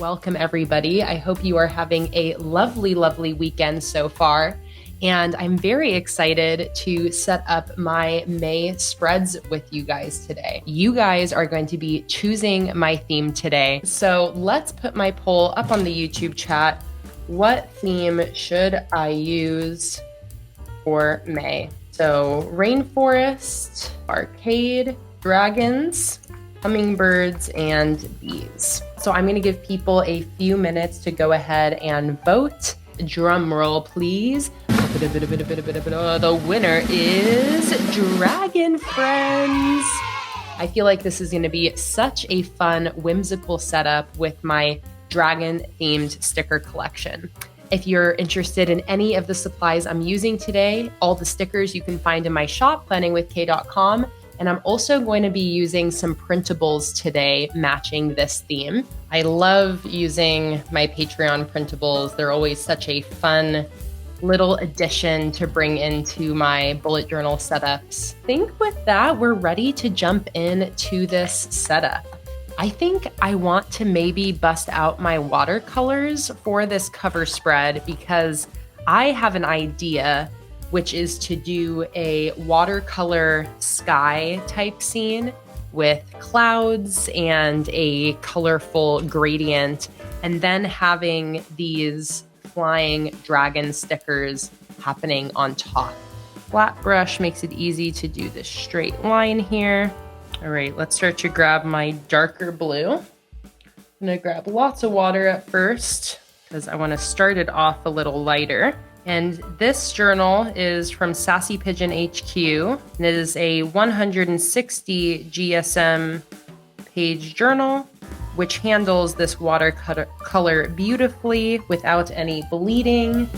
Welcome everybody. I hope you are having a lovely, lovely weekend so far. And I'm very excited to set up my May spreads with you guys today. You guys are going to be choosing my theme today. So let's put my poll up on the YouTube chat. What theme should I use for May? So rainforest, arcade, dragons, hummingbirds, and bees. So I'm going to give people a few minutes to go ahead and vote. Drum roll, please. The winner is Dragon Friends. I feel like this is going to be such a fun, whimsical setup with my dragon-themed sticker collection. If you're interested in any of the supplies I'm using today, all the stickers you can find in my shop, PlanningWithKay.com. And I'm also going to be using some printables today matching this theme. I love using my Patreon printables. They're always such a fun little addition to bring into my bullet journal setups. I think with that, we're ready to jump into this setup. I think I want to maybe bust out my watercolors for this cover spread because I have an idea, which is to do a watercolor sky type scene with clouds and a colorful gradient, and then having these flying dragon stickers happening on top. Flat brush makes it easy to do this straight line here. All right, let's start to grab my darker blue. I'm gonna grab lots of water at first because I wanna start it off a little lighter. And this journal is from Sassy Pigeon HQ. And it is a 160 GSM page journal, which handles this watercolor beautifully without any bleeding.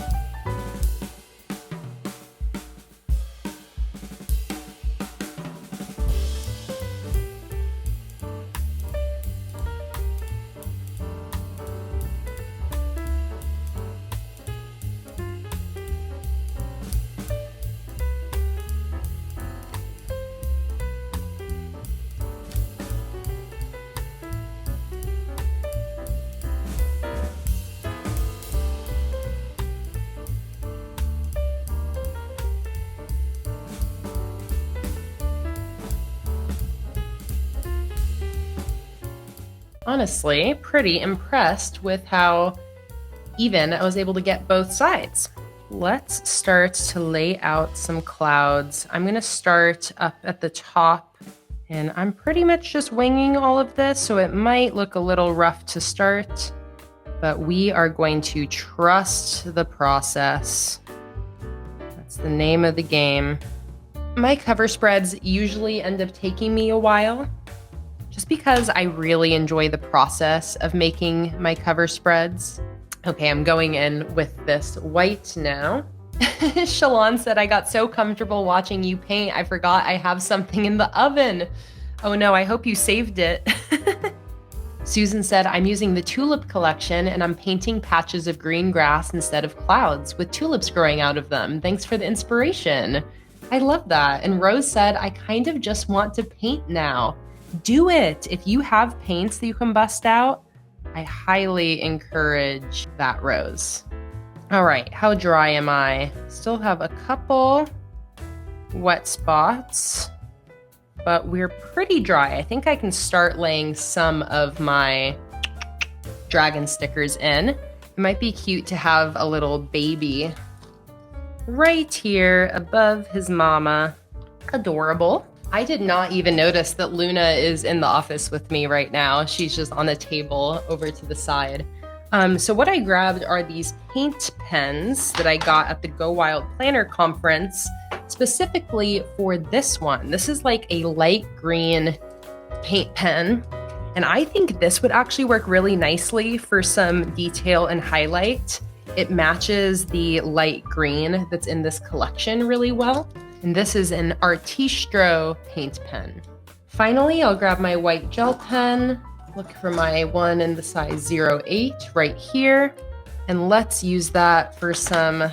Honestly, pretty impressed with how even I was able to get both sides. Let's start to lay out some clouds. I'm gonna start up at the top, and I'm pretty much just winging all of this, so it might look a little rough to start, but we are going to trust the process. That's the name of the game. My cover spreads usually end up taking me a while, just because I really enjoy the process of making my cover spreads. Okay, I'm going in with this white now. Shalon said, I got so comfortable watching you paint, I forgot I have something in the oven. Oh no, I hope you saved it. Susan said, I'm using the tulip collection and I'm painting patches of green grass instead of clouds with tulips growing out of them. Thanks for the inspiration. I love that. And Rose said, I kind of just want to paint now. Do it. If you have paints that you can bust out, I highly encourage that, Rose. All right, how dry am I? Still have a couple wet spots, but we're pretty dry. I think I can start laying some of my dragon stickers in. It might be cute to have a little baby right here above his mama. Adorable. I did not even notice that Luna is in the office with me right now. She's just on the table over to the side. So what I grabbed are these paint pens that I got at the Go Wild Planner Conference, specifically for this one. This is like a light green paint pen. And I think this would actually work really nicely for some detail and highlight. It matches the light green that's in this collection really well. And this is an Artistro paint pen. Finally, I'll grab my white gel pen, look for my one in the size 08 right here, and let's use that for some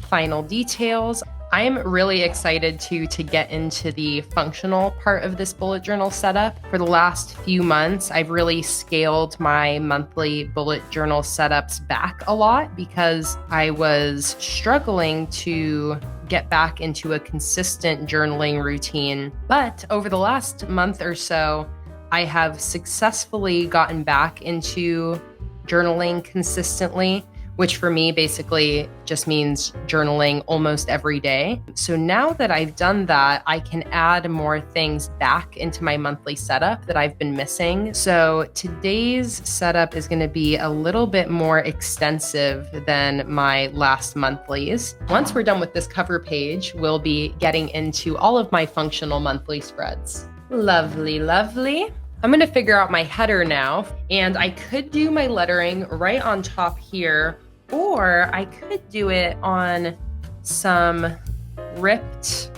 final details. I'm really excited to get into the functional part of this bullet journal setup. For the last few months, I've really scaled my monthly bullet journal setups back a lot because I was struggling to get back into a consistent journaling routine. But over the last month or so, I have successfully gotten back into journaling consistently, which for me basically just means journaling almost every day. So now that I've done that, I can add more things back into my monthly setup that I've been missing. So today's setup is going to be a little bit more extensive than my last monthlies. Once we're done with this cover page, we'll be getting into all of my functional monthly spreads. Lovely, lovely. I'm going to figure out my header now, and I could do my lettering right on top here, or I could do it on some ripped,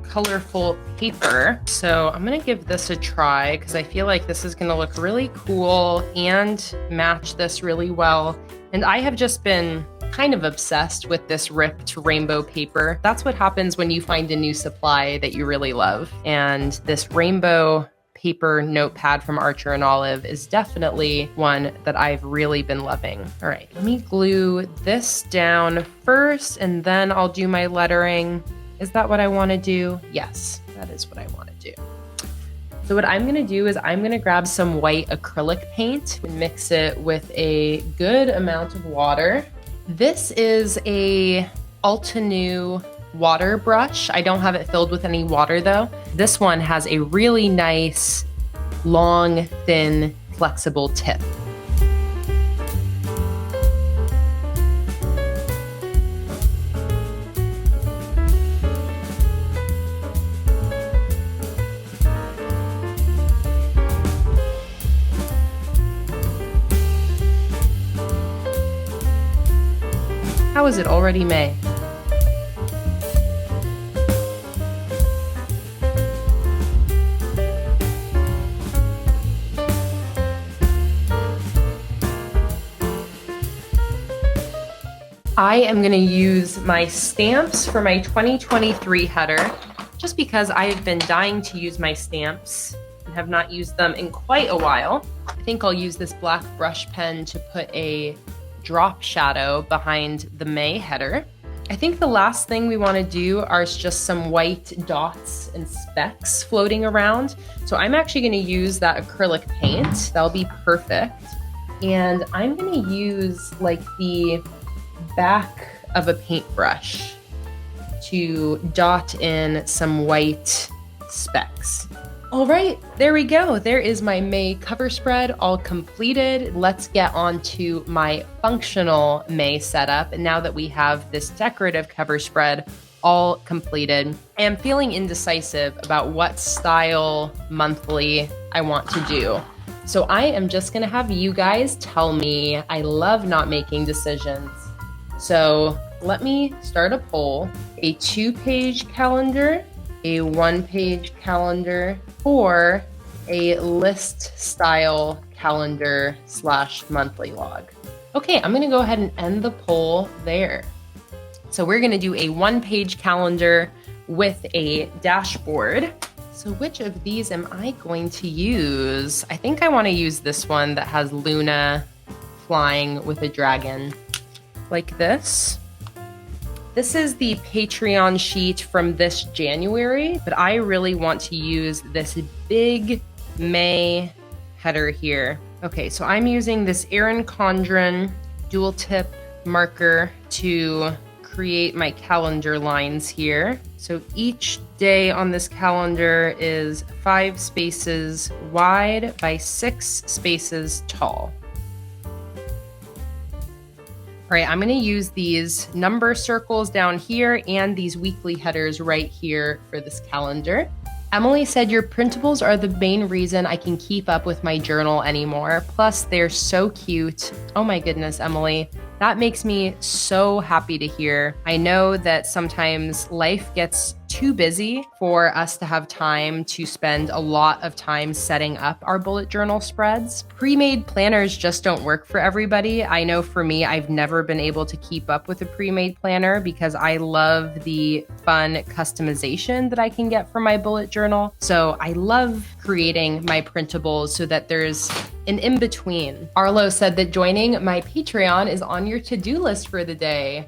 colorful paper. So I'm going to give this a try because I feel like this is going to look really cool and match this really well. And I have just been kind of obsessed with this ripped rainbow paper. That's what happens when you find a new supply that you really love. And this rainbow paper notepad from Archer and Olive is definitely one that I've really been loving. All right, let me glue this down first and then I'll do my lettering. Is that what I want to do? Yes, that is what I want to do. So what I'm going to do is I'm going to grab some white acrylic paint and mix it with a good amount of water. This is a Altenew water brush. I don't have it filled with any water though. This one has a really nice, long, thin, flexible tip. How is it already May? I am going to use my stamps for my 2023 header, just because I have been dying to use my stamps and have not used them in quite a while. I think I'll use this black brush pen to put a drop shadow behind the May header. I think the last thing we want to do are just some white dots and specks floating around. So I'm actually going to use that acrylic paint. That'll be perfect. And I'm going to use like the back of a paintbrush to dot in some white specks. All right, there we go. There is my May cover spread all completed. Let's get on to my functional May setup. Now that we have this decorative cover spread all completed, I am feeling indecisive about what style monthly I want to do. So I am just gonna have you guys tell me. I love not making decisions. So let me start a poll. A 2-page calendar, a 1-page calendar, or a list style calendar / monthly log. Okay, I'm gonna go ahead and end the poll there. So we're gonna do a 1-page calendar with a dashboard. So which of these am I going to use? I think I wanna use this one that has Luna flying with a dragon. Like this. This is the Patreon sheet from this January, but I really want to use this big May header here. Okay, so I'm using this Erin Condren dual tip marker to create my calendar lines here. So each day on this calendar is 5 spaces wide by 6 spaces tall. All right, I'm gonna use these number circles down here and these weekly headers right here for this calendar. Emily said your printables are the main reason I can keep up with my journal anymore. Plus, they're so cute. Oh my goodness, Emily. That makes me so happy to hear. I know that sometimes life gets too busy for us to have time to spend a lot of time setting up our bullet journal spreads. Pre-made planners just don't work for everybody. I know for me, I've never been able to keep up with a pre-made planner because I love the fun customization that I can get from my bullet journal. So I love creating my printables so that there's an in-between. Arlo said that joining my Patreon is on your to-do list for the day.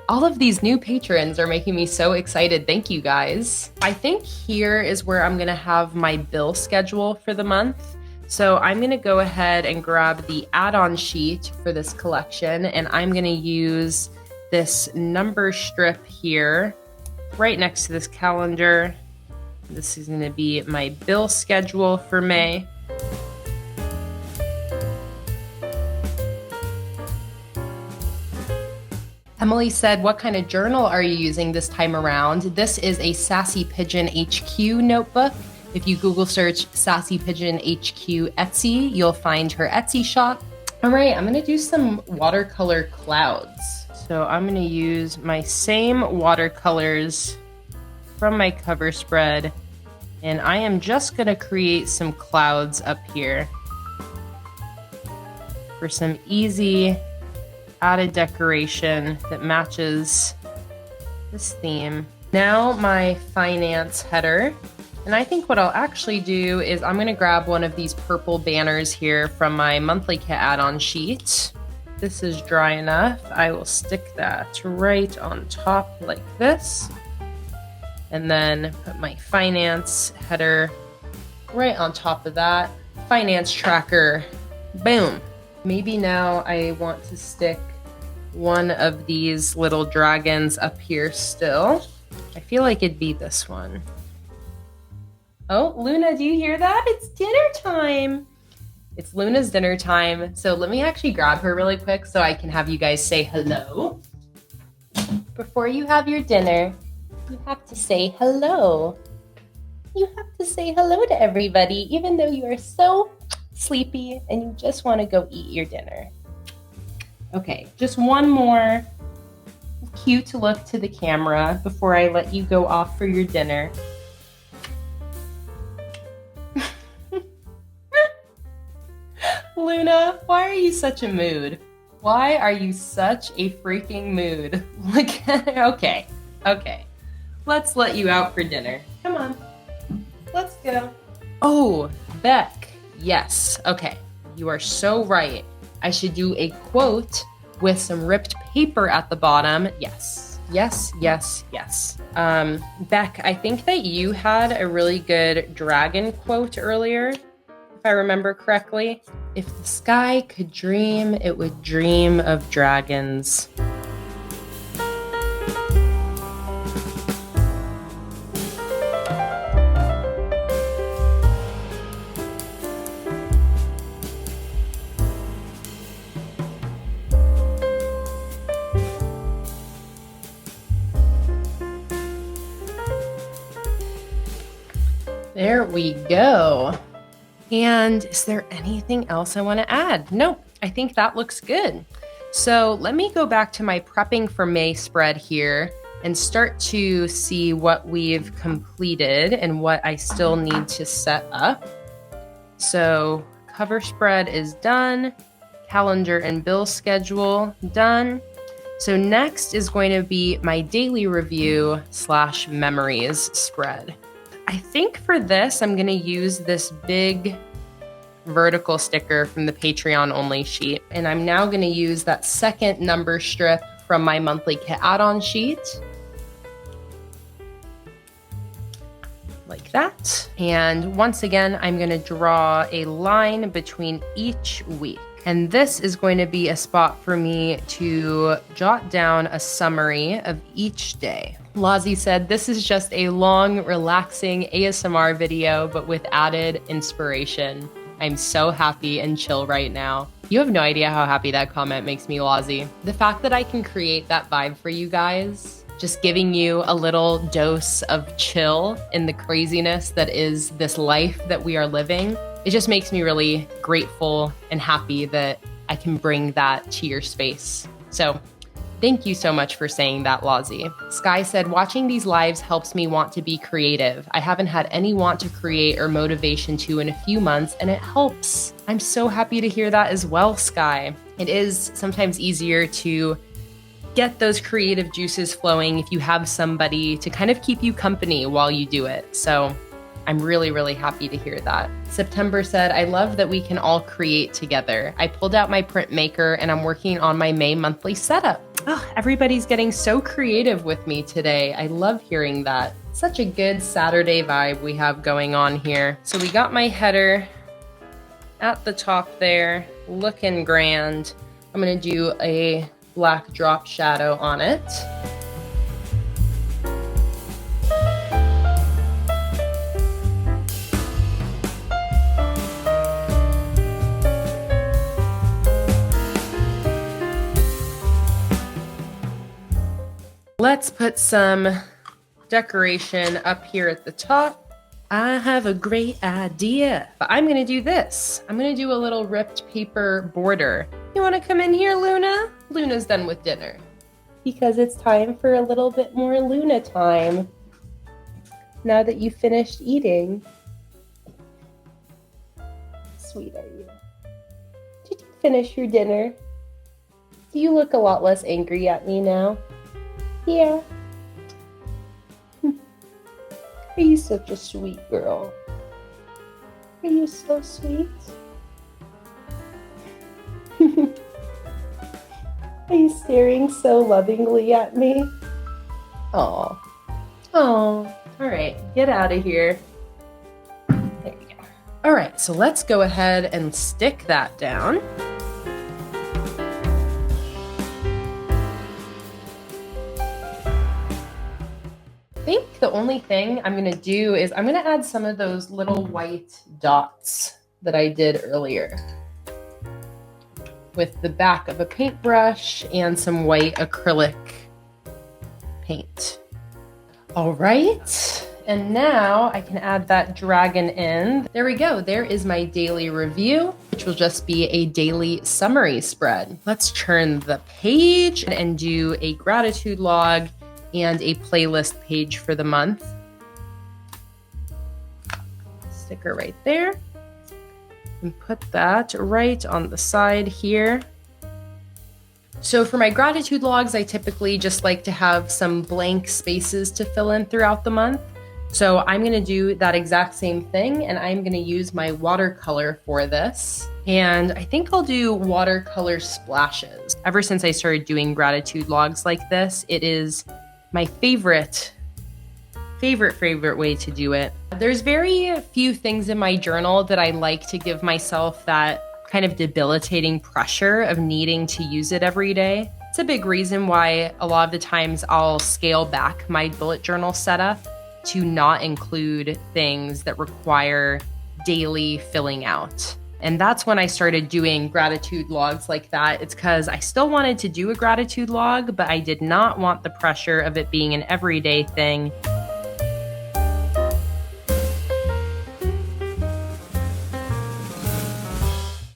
All of these new patrons are making me so excited. Thank you guys. I think here is where I'm gonna have my bill schedule for the month. So I'm gonna go ahead and grab the add-on sheet for this collection, and I'm gonna use this number strip here right next to this calendar. This is gonna be my bill schedule for May. Emily said, what kind of journal are you using this time around? This is a Sassy Pigeon HQ notebook. If you Google search Sassy Pigeon HQ Etsy, you'll find her Etsy shop. All right, I'm gonna do some watercolor clouds. So I'm gonna use my same watercolors from my cover spread, and I am just gonna create some clouds up here for some easy added decoration that matches this theme. Now my finance header, and I think what I'll actually do is I'm gonna grab one of these purple banners here from my monthly kit add-on sheet. This is dry enough. I will stick that right on top like this, and then put my finance header right on top of that. Finance tracker, boom. Maybe now I want to stick one of these little dragons up here still. I feel like it'd be this one. Oh, Luna, do you hear that? It's dinner time. It's Luna's dinner time. So let me actually grab her really quick so I can have you guys say hello. Before you have your dinner, you have to say hello. You have to say hello to everybody, even though you are so sleepy and you just want to go eat your dinner. Okay, just one more cute look to the camera before I let you go off for your dinner. Luna, why are you such a mood? Why are you such a freaking mood? Look at it. Okay. Let's let you out for dinner. Come on. Let's go. Oh, Beck. Yes. Okay. You are so right. I should do a quote with some ripped paper at the bottom. Yes. Beck, I think that you had a really good dragon quote earlier, if I remember correctly. If the sky could dream, it would dream of dragons. There we go. And is there anything else I want to add? Nope, I think that looks good. So let me go back to my prepping for May spread here and start to see what we've completed and what I still need to set up. So cover spread is done. Calendar and bill schedule done. So next is going to be my daily review / memories spread. I think for this, I'm going to use this big vertical sticker from the Patreon only sheet. And I'm now going to use that second number strip from my monthly kit add-on sheet. Like that. And once again, I'm going to draw a line between each week. And this is going to be a spot for me to jot down a summary of each day. Lazi said, this is just a long, relaxing ASMR video, but with added inspiration. I'm so happy and chill right now. You have no idea how happy that comment makes me, Lazi. The fact that I can create that vibe for you guys, just giving you a little dose of chill in the craziness that is this life that we are living, it just makes me really grateful and happy that I can bring that to your space. So Thank you so much for saying that, Lozzie. Sky said, watching these lives helps me want to be creative. I haven't had any want to create or motivation to in a few months, and it helps. I'm so happy to hear that as well, Sky. It is sometimes easier to get those creative juices flowing if you have somebody to kind of keep you company while you do it. So I'm really, really happy to hear that. September said, I love that we can all create together. I pulled out my printmaker and I'm working on my May monthly setup. Oh, everybody's getting so creative with me today. I love hearing that. Such a good Saturday vibe we have going on here. So we got my header at the top there, looking grand. I'm gonna do a black drop shadow on it. Let's put some decoration up here at the top. I have a great idea, but I'm gonna do this. I'm gonna do a little ripped paper border. You wanna come in here, Luna? Luna's done with dinner because it's time for a little bit more Luna time now that you finished eating. Sweet are you? Did you finish your dinner? Do you look a lot less angry at me now? Yeah. Are you such a sweet girl? Are you so sweet? Are you staring so lovingly at me? Aw. Oh. All right, get out of here. There you go. All right, so let's go ahead and stick that down. I think the only thing I'm gonna do is I'm gonna add some of those little white dots that I did earlier with the back of a paintbrush and some white acrylic paint. All right, and now I can add that dragon in. There we go, there is my daily review, which will just be a daily summary spread. Let's turn the page and do a gratitude log and a playlist page for the month. Sticker right there. And put that right on the side here. So for my gratitude logs, I typically just like to have some blank spaces to fill in throughout the month. So I'm gonna do that exact same thing, and I'm gonna use my watercolor for this. And I think I'll do watercolor splashes. Ever since I started doing gratitude logs like this, it is my favorite way to do it. There's very few things in my journal that I like to give myself that kind of debilitating pressure of needing to use it every day. It's a big reason why a lot of the times I'll scale back my bullet journal setup to not include things that require daily filling out. And that's when I started doing gratitude logs like that. It's because I still wanted to do a gratitude log, but I did not want the pressure of it being an everyday thing.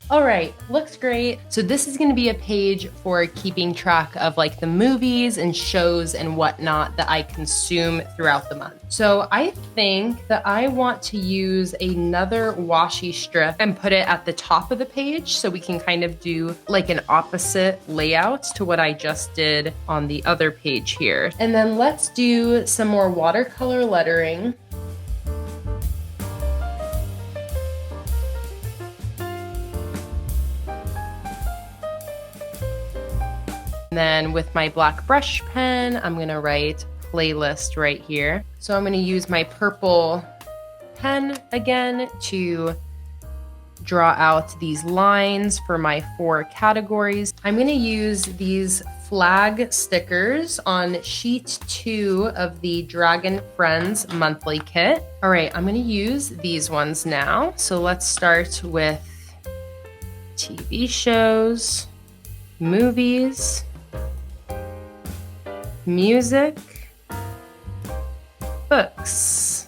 All right, looks great. So this is gonna be a page for keeping track of like the movies and shows and whatnot that I consume throughout the month. So I think that I want to use another washi strip and put it at the top of the page so we can kind of do like an opposite layout to what I just did on the other page here. And then let's do some more watercolor lettering. And then with my black brush pen, I'm gonna write playlist right here. So I'm gonna use my purple pen again to draw out these lines for my 4 categories. I'm gonna use these flag stickers on sheet 2 of the Dragon Friends monthly kit. All right, I'm gonna use these ones now. So let's start with TV shows, movies, music, books,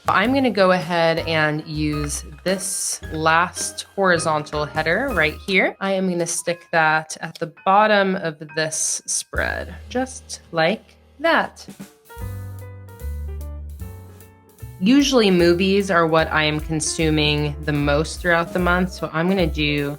I'm gonna go ahead and use this last horizontal header right here. I am gonna stick that at the bottom of this spread, just like that. Usually movies are what I am consuming the most throughout the month, so I'm gonna do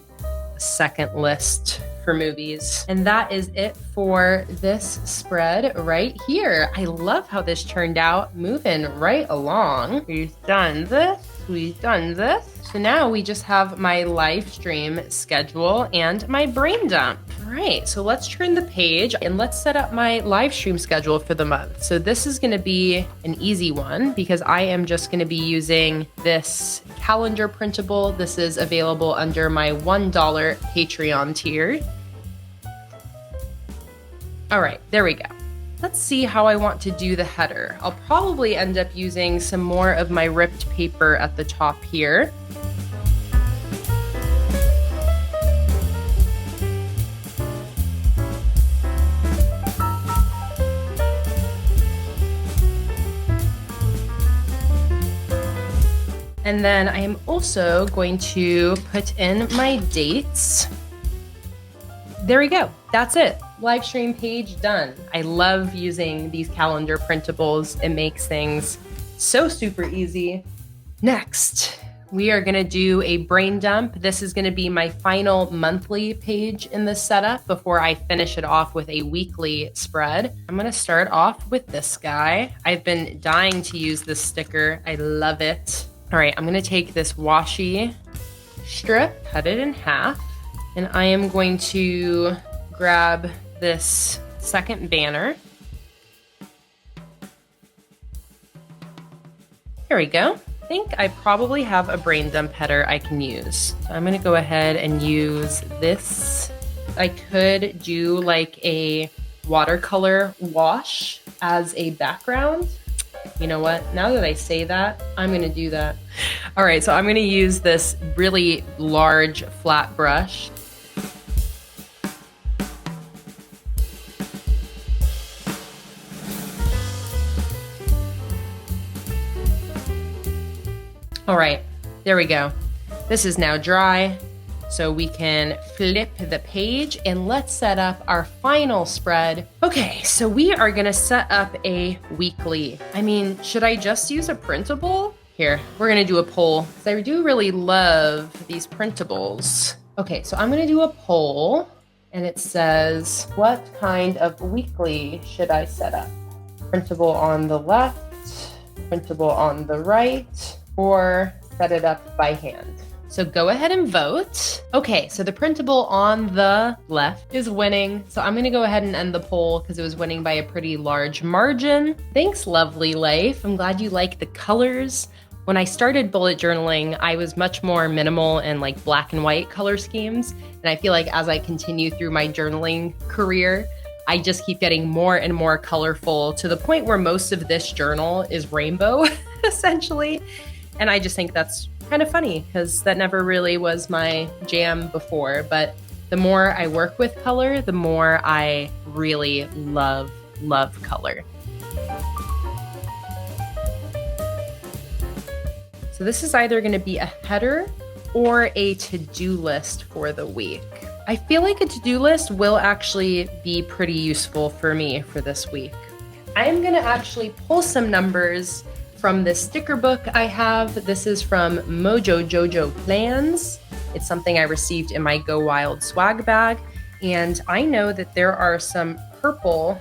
a second list for movies. And that is it for this spread right here. I love how this turned out, moving right along. We've done this, we've done this. So now we just have my live stream schedule and my brain dump. All right, so let's turn the page and let's set up my live stream schedule for the month. So this is gonna be an easy one because I am just gonna be using this calendar printable. This is available under my $1 Patreon tier. All right, there we go. Let's see how I want to do the header. I'll probably end up using some more of my ripped paper at the top here. And then I am also going to put in my dates. There we go. That's it. Live stream page done. I love using these calendar printables. It makes things so super easy. Next, we are gonna do a brain dump. This is gonna be my final monthly page in this setup before I finish it off with a weekly spread. I'm gonna start off with this guy. I've been dying to use this sticker. I love it. All right, I'm gonna take this washi strip, cut it in half, and I am going to grab this second banner. Here we go. I think I probably have a brain dump header I can use. So I'm gonna go ahead and use this. I could do like a watercolor wash as a background. You know what? Now that I say that, I'm gonna do that. All right, so I'm gonna use this really large flat brush. All right, there we go. This is now dry, so we can flip the page and let's set up our final spread. Okay, so we are gonna set up a weekly. I mean, should I just use a printable? Here, we're gonna do a poll, because I do really love these printables. Okay, so I'm gonna do a poll, and it says, what kind of weekly should I set up? Printable on the left, printable on the right, or set it up by hand. So go ahead and vote. Okay, so the printable on the left is winning. So I'm gonna go ahead and end the poll because it was winning by a pretty large margin. Thanks, lovely life. I'm glad you like the colors. When I started bullet journaling, I was much more minimal and like black and white color schemes. And I feel like as I continue through my journaling career, I just keep getting more and more colorful to the point where most of this journal is rainbow, essentially. And I just think that's kind of funny because that never really was my jam before. But the more I work with color, the more I really love color. So this is either going to be a header or a to-do list for the week. I feel like a to-do list will actually be pretty useful for me for this week. I'm going to actually pull some numbers from this sticker book I have. This is from Mojo Jojo Plans. It's something I received in my Go Wild swag bag. And I know that there are some purple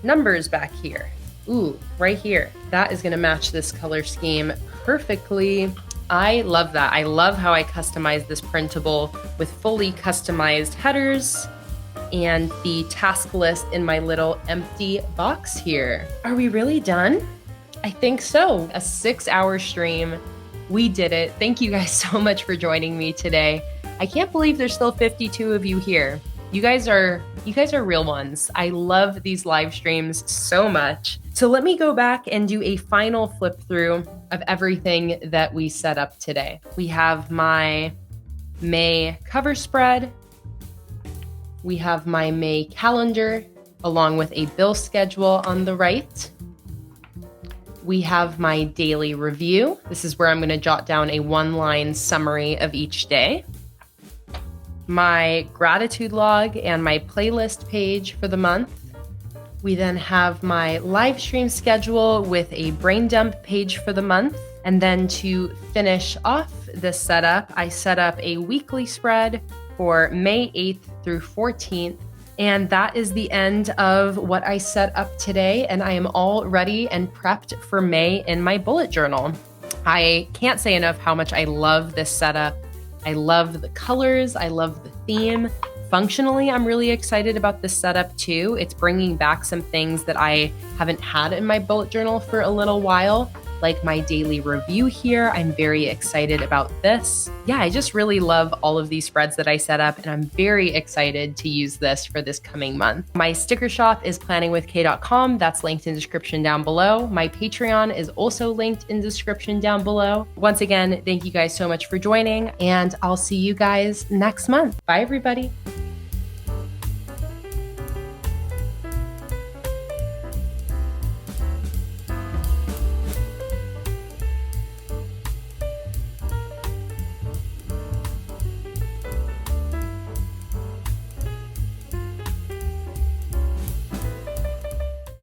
numbers back here. Ooh, right here. That is gonna match this color scheme perfectly. I love that. I love how I customized this printable with fully customized headers and the task list in my little empty box here. Are we really done? I think so. A 6-hour stream. We did it. Thank you guys so much for joining me today. I can't believe there's still 52 of you here. You guys are real ones. I love these live streams so much. So let me go back and do a final flip through of everything that we set up today. We have my May cover spread. We have my May calendar along with a bill schedule on the right. we have my daily review. This is where I'm going to jot down a one-line summary of each day. My gratitude log and my playlist page for the month. We then have my live stream schedule with a brain dump page for the month. And then to finish off this setup, I set up a weekly spread for May 8th through 14th. And that is the end of what I set up today. And I am all ready and prepped for May in my bullet journal. I can't say enough how much I love this setup. I love the colors. I love the theme. Functionally, I'm really excited about this setup too. It's bringing back some things that I haven't had in my bullet journal for a little while, like my daily review here. I'm very excited about this. Yeah, I just really love all of these spreads that I set up, and I'm very excited to use this for this coming month. My sticker shop is planningwithkay.com. That's linked in the description down below. My Patreon is also linked in the description down below. Once again, thank you guys so much for joining, and I'll see you guys next month. Bye, everybody.